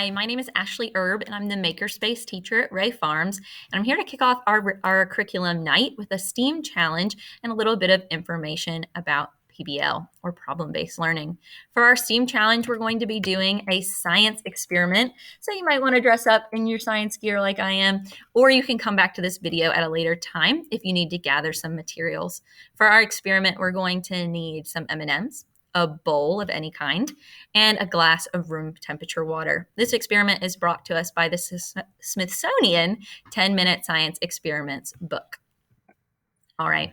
Hi, my name is Ashley Erb, and I'm the Makerspace teacher at Ray Farms. And I'm here to kick off our curriculum night with a STEAM challenge and a little bit of information about PBL, or problem-based learning. For our STEAM challenge, we're going to be doing a science experiment. So you might want to dress up in your science gear like I am, or you can come back to this video at a later time if you need to gather some materials. For our experiment, we're going to need some M&Ms, a bowl of any kind, and a glass of room temperature water. This experiment is brought to us by the Smithsonian 10-Minute Science Experiments book. All right.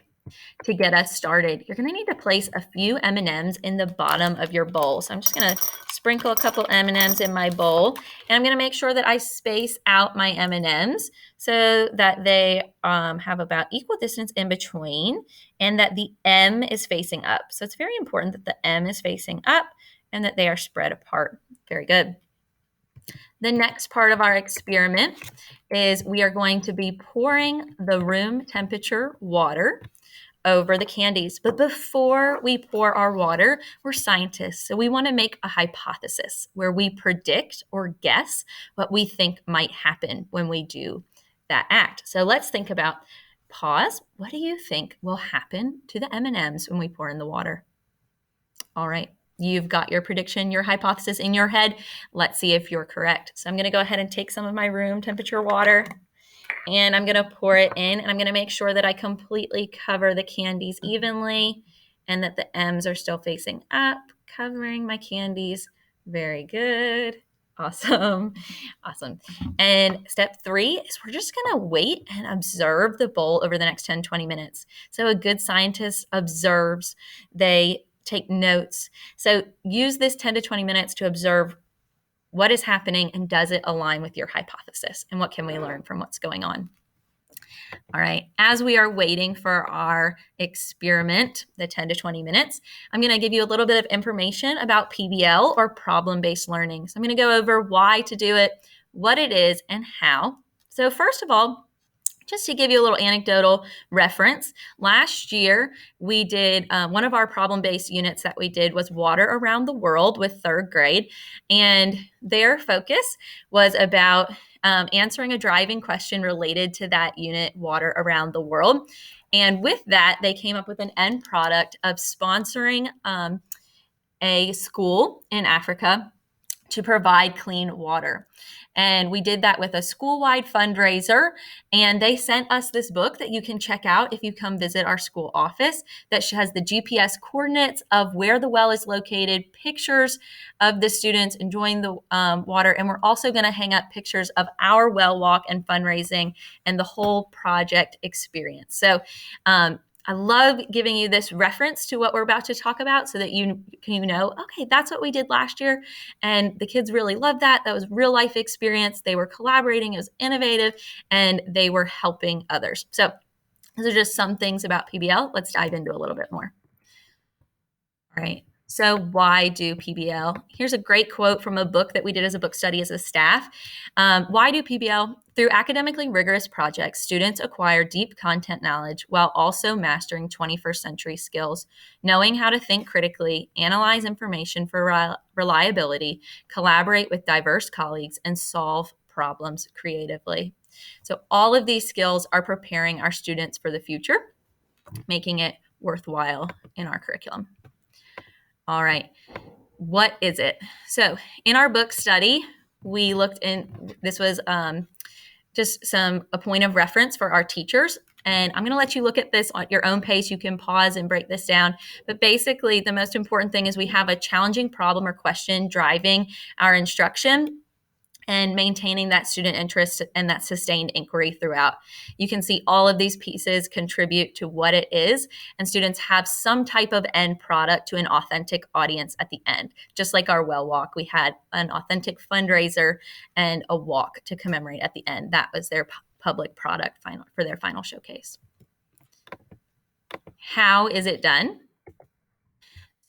To get us started, you're going to need to place a few M&Ms in the bottom of your bowl. So I'm just going to sprinkle a couple M&Ms in my bowl, and I'm going to make sure that I space out my M&Ms so that they have about equal distance in between and that the M is facing up. So it's very important that the M is facing up and that they are spread apart. Very good. The next part of our experiment is we are going to be pouring the room temperature water over the candies. But before we pour our water, we're scientists. So we want to make a hypothesis where we predict or guess what we think might happen when we do that act. So let's think about pause. What do you think will happen to the M&Ms when we pour in the water? All right. You've got your prediction, your hypothesis in your head. Let's see if you're correct. So I'm going to go ahead and take some of my room temperature water, and I'm going to pour it in, and I'm going to make sure that I completely cover the candies evenly and that the M's are still facing up, covering my candies. Very good. Awesome. Awesome. And step 3 is we're just going to wait and observe the bowl over the next 10, 20 minutes. So a good scientist observes, they take notes. So use this 10 to 20 minutes to observe what is happening and does it align with your hypothesis, and what can we learn from what's going on. All right, as we are waiting for our experiment, the 10 to 20 minutes, I'm going to give you a little bit of information about PBL, or problem-based learning. So I'm going to go over why to do it, what it is, and how. So first of all, just to give you a little anecdotal reference, last year we did one of our problem-based units that we did was water around the world with 3rd grade, and their focus was about answering a driving question related to that unit, water around the world. And with that, they came up with an end product of sponsoring a school in Africa to provide clean water. And we did that with a school-wide fundraiser, and they sent us this book that you can check out if you come visit our school office, that has the GPS coordinates of where the well is located, pictures of the students enjoying the water, and we're also going to hang up pictures of our well walk and fundraising and the whole project experience. So I love giving you this reference to what we're about to talk about so that you know, okay, that's what we did last year. And the kids really loved that. That was real life experience. They were collaborating. It was innovative, and they were helping others. So those are just some things about PBL. Let's dive into a little bit more. All right. So why do PBL? Here's a great quote from a book that we did as a book study as a staff. Why do PBL? Through academically rigorous projects, students acquire deep content knowledge while also mastering 21st century skills, knowing how to think critically, analyze information for reliability, collaborate with diverse colleagues, and solve problems creatively. So all of these skills are preparing our students for the future, making it worthwhile in our curriculum. All right, what is it? So in our book study, we looked in, this was just a point of reference for our teachers. And I'm going to let you look at this at your own pace. You can pause and break this down. But basically, the most important thing is we have a challenging problem or question driving our instruction and maintaining that student interest and that sustained inquiry throughout. You can see all of these pieces contribute to what it is, and students have some type of end product to an authentic audience at the end. Just like our well walk, we had an authentic fundraiser and a walk to commemorate at the end. That was their public product for their final showcase. How is it done?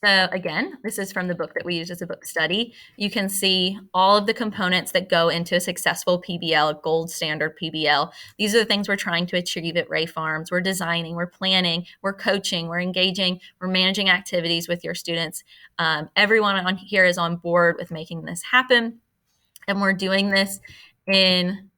So again, this is from the book that we used as a book study. You can see all of the components that go into a successful PBL, gold standard PBL. These are the things we're trying to achieve at Ray Farms. We're designing, we're planning, we're coaching, we're engaging, we're managing activities with your students. Everyone on here is on board with making this happen. And we're doing this in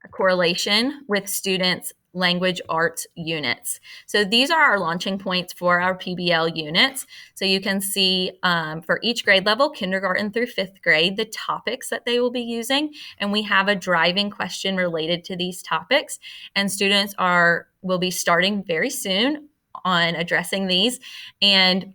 a correlation with students' language arts units. So these are our launching points for our PBL units. So you can see for each grade level, kindergarten through fifth grade, the topics that they will be using. And we have a driving question related to these topics. And students will be starting very soon on addressing these. And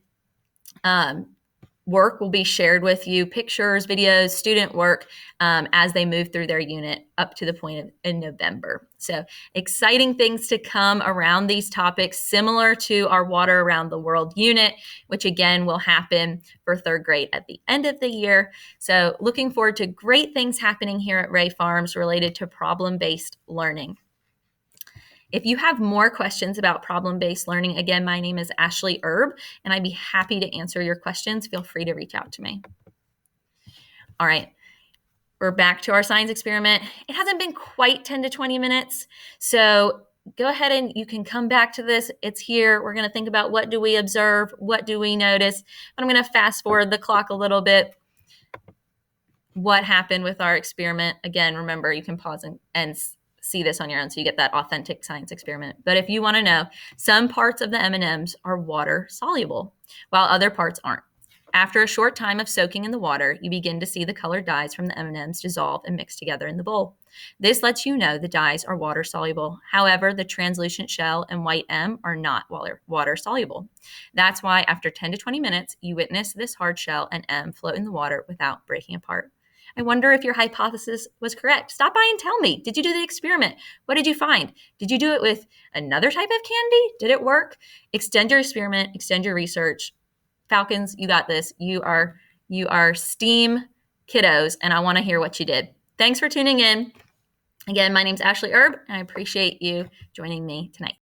work will be shared with you, pictures, videos, student work, as they move through their unit up to the point in November. So exciting things to come around these topics, similar to our Water Around the World unit, which again will happen for third grade at the end of the year. So looking forward to great things happening here at Ray Farms related to problem-based learning. If you have more questions about problem-based learning, again, my name is Ashley Erb, and I'd be happy to answer your questions. Feel free to reach out to me. All right, we're back to our science experiment. It hasn't been quite 10 to 20 minutes, so go ahead and you can come back to this. It's here. We're going to think about what do we observe, what do we notice, but I'm going to fast forward the clock a little bit. What happened with our experiment? Again, remember, you can pause and see this on your own so you get that authentic science experiment. But if you want to know, some parts of the M&Ms are water soluble, while other parts aren't. After a short time of soaking in the water, you begin to see the colored dyes from the M&Ms dissolve and mix together in the bowl. This lets you know the dyes are water soluble. However, the translucent shell and white M are not water soluble. That's why after 10 to 20 minutes, you witness this hard shell and M float in the water without breaking apart. I wonder if your hypothesis was correct. Stop by and tell me. Did you do the experiment? What did you find? Did you do it with another type of candy? Did it work? Extend your experiment, extend your research. Falcons, you got this. You are STEAM kiddos, and I want to hear what you did. Thanks for tuning in. Again, my name's Ashley Erb, and I appreciate you joining me tonight.